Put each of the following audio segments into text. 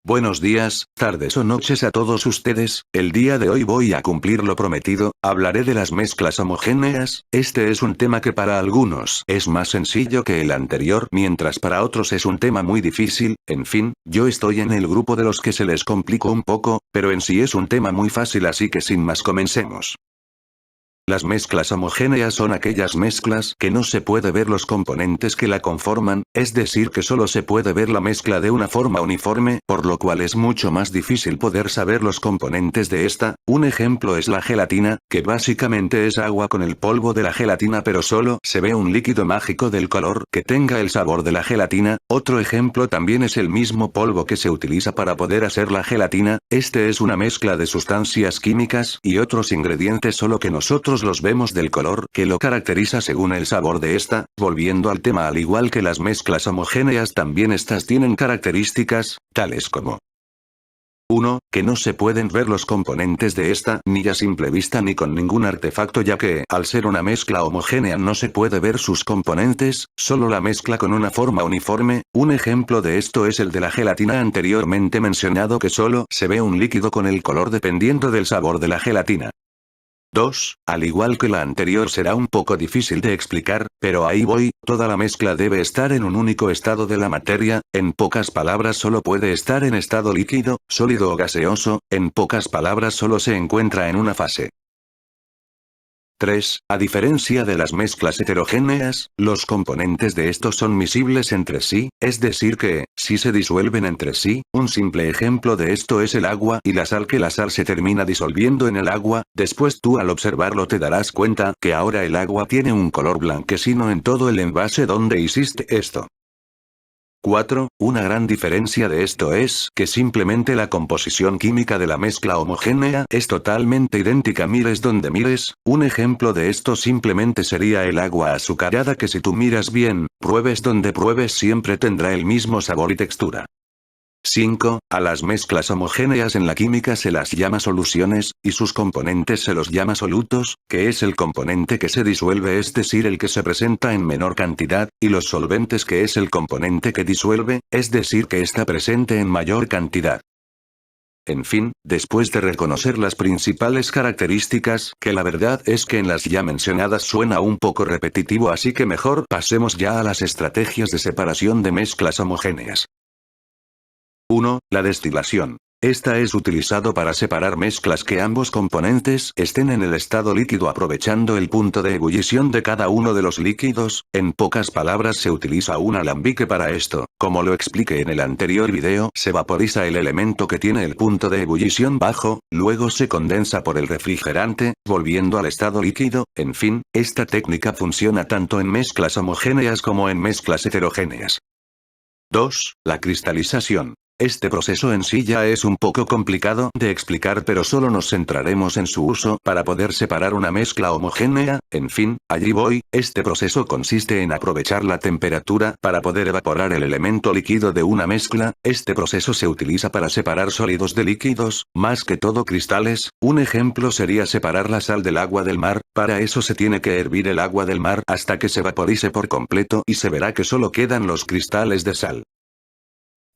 Buenos días, tardes o noches a todos ustedes. El día de hoy voy a cumplir lo prometido, hablaré de las mezclas homogéneas. Este es un tema que para algunos es más sencillo que el anterior, mientras para otros es un tema muy difícil. En fin, yo estoy en el grupo de los que se les complicó un poco, pero en sí es un tema muy fácil, así que sin más comencemos. Las mezclas homogéneas son aquellas mezclas que no se puede ver los componentes que la conforman, es decir que solo se puede ver la mezcla de una forma uniforme, por lo cual es mucho más difícil poder saber los componentes de esta. Un ejemplo es la gelatina, que básicamente es agua con el polvo de la gelatina, pero solo se ve un líquido mágico del color que tenga el sabor de la gelatina. Otro ejemplo también es el mismo polvo que se utiliza para poder hacer la gelatina. Este es una mezcla de sustancias químicas y otros ingredientes, solo que nosotros los vemos del color que lo caracteriza según el sabor de esta. Volviendo al tema, al igual que las mezclas homogéneas, también estas tienen características, tales como 1. Que no se pueden ver los componentes de esta ni a simple vista ni con ningún artefacto, ya que, al ser una mezcla homogénea, no se puede ver sus componentes, solo la mezcla con una forma uniforme. Un ejemplo de esto es el de la gelatina anteriormente mencionado, que solo se ve un líquido con el color dependiendo del sabor de la gelatina. 2. Al igual que la anterior, será un poco difícil de explicar, pero ahí voy. Toda la mezcla debe estar en un único estado de la materia, en pocas palabras solo puede estar en estado líquido, sólido o gaseoso, en pocas palabras solo se encuentra en una fase. 3. A diferencia de las mezclas heterogéneas, los componentes de estos son miscibles entre sí, es decir que, si se disuelven entre sí. Un simple ejemplo de esto es el agua y la sal, que la sal se termina disolviendo en el agua. Después tú, al observarlo, te darás cuenta que ahora el agua tiene un color blanquecino en todo el envase donde hiciste esto. 4. Una gran diferencia de esto es que simplemente la composición química de la mezcla homogénea es totalmente idéntica, mires donde mires. Un ejemplo de esto simplemente sería el agua azucarada, que si tú miras bien, pruebes donde pruebes, siempre tendrá el mismo sabor y textura. 5. A las mezclas homogéneas en la química se las llama soluciones, y sus componentes se los llama solutos, que es el componente que se disuelve, es decir el que se presenta en menor cantidad, y los solventes, que es el componente que disuelve, es decir que está presente en mayor cantidad. En fin, después de reconocer las principales características, que la verdad es que en las ya mencionadas suena un poco repetitivo, así que mejor pasemos ya a las estrategias de separación de mezclas homogéneas. 1. La destilación. Esta es utilizado para separar mezclas que ambos componentes estén en el estado líquido, aprovechando el punto de ebullición de cada uno de los líquidos. En pocas palabras, se utiliza un alambique para esto. Como lo expliqué en el anterior video, se vaporiza el elemento que tiene el punto de ebullición bajo, luego se condensa por el refrigerante, volviendo al estado líquido. En fin, esta técnica funciona tanto en mezclas homogéneas como en mezclas heterogéneas. 2. La cristalización. Este proceso en sí ya es un poco complicado de explicar, pero solo nos centraremos en su uso para poder separar una mezcla homogénea. En fin, allí voy. Este proceso consiste en aprovechar la temperatura para poder evaporar el elemento líquido de una mezcla. Este proceso se utiliza para separar sólidos de líquidos, más que todo cristales. Un ejemplo sería separar la sal del agua del mar. Para eso se tiene que hervir el agua del mar hasta que se vaporice por completo y se verá que solo quedan los cristales de sal.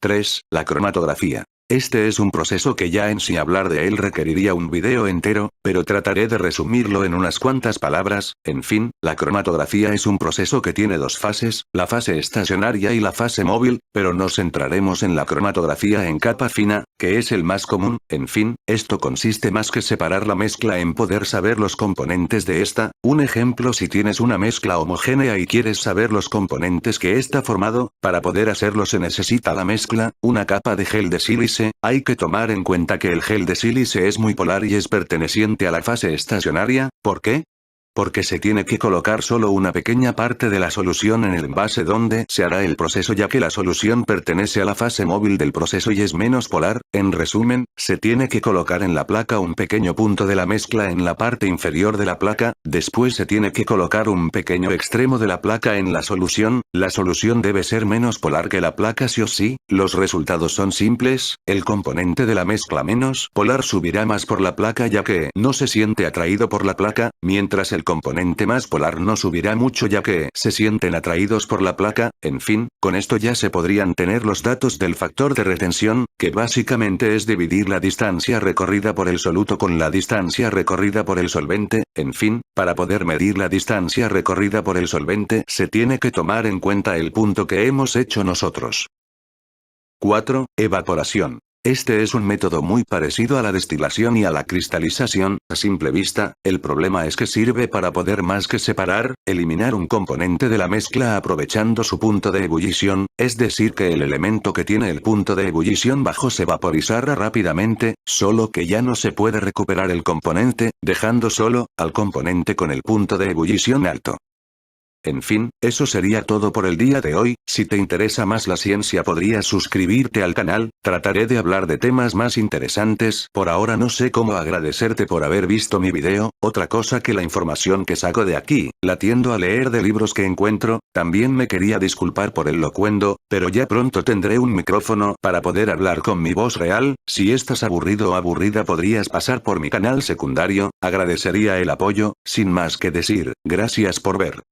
3. La cromatografía. Este es un proceso que ya en sí hablar de él requeriría un video entero, pero trataré de resumirlo en unas cuantas palabras. En fin, la cromatografía es un proceso que tiene dos fases, la fase estacionaria y la fase móvil, pero nos centraremos en la cromatografía en capa fina, que es el más común. En fin, esto consiste más que separar la mezcla en poder saber los componentes de esta. Un ejemplo: si tienes una mezcla homogénea y quieres saber los componentes que está formado, para poder hacerlo se necesita la mezcla, una capa de gel de sílice. Hay que tomar en cuenta que el gel de sílice es muy polar y es perteneciente a la fase estacionaria. ¿Por qué? Porque se tiene que colocar solo una pequeña parte de la solución en el envase donde se hará el proceso, ya que la solución pertenece a la fase móvil del proceso y es menos polar. En resumen, se tiene que colocar en la placa un pequeño punto de la mezcla en la parte inferior de la placa, después se tiene que colocar un pequeño extremo de la placa en la solución debe ser menos polar que la placa sí o sí. Los resultados son simples: el componente de la mezcla menos polar subirá más por la placa, ya que no se siente atraído por la placa, mientras el componente más polar no subirá mucho ya que se sienten atraídos por la placa. En fin, con esto ya se podrían tener los datos del factor de retención, que básicamente es dividir la distancia recorrida por el soluto con la distancia recorrida por el solvente. En fin, para poder medir la distancia recorrida por el solvente se tiene que tomar en cuenta el punto que hemos hecho nosotros. 4. Evaporación. Este es un método muy parecido a la destilación y a la cristalización. A simple vista, el problema es que sirve para poder más que separar, eliminar un componente de la mezcla aprovechando su punto de ebullición, es decir que el elemento que tiene el punto de ebullición bajo se vaporizará rápidamente, solo que ya no se puede recuperar el componente, dejando solo al componente con el punto de ebullición alto. En fin, eso sería todo por el día de hoy. Si te interesa más la ciencia podrías suscribirte al canal, trataré de hablar de temas más interesantes. Por ahora no sé cómo agradecerte por haber visto mi video, otra cosa que la información que saco de aquí, la tiendo a leer de libros que encuentro. También me quería disculpar por el locuendo, pero ya pronto tendré un micrófono para poder hablar con mi voz real. Si estás aburrido o aburrida podrías pasar por mi canal secundario, agradecería el apoyo. Sin más que decir, gracias por ver.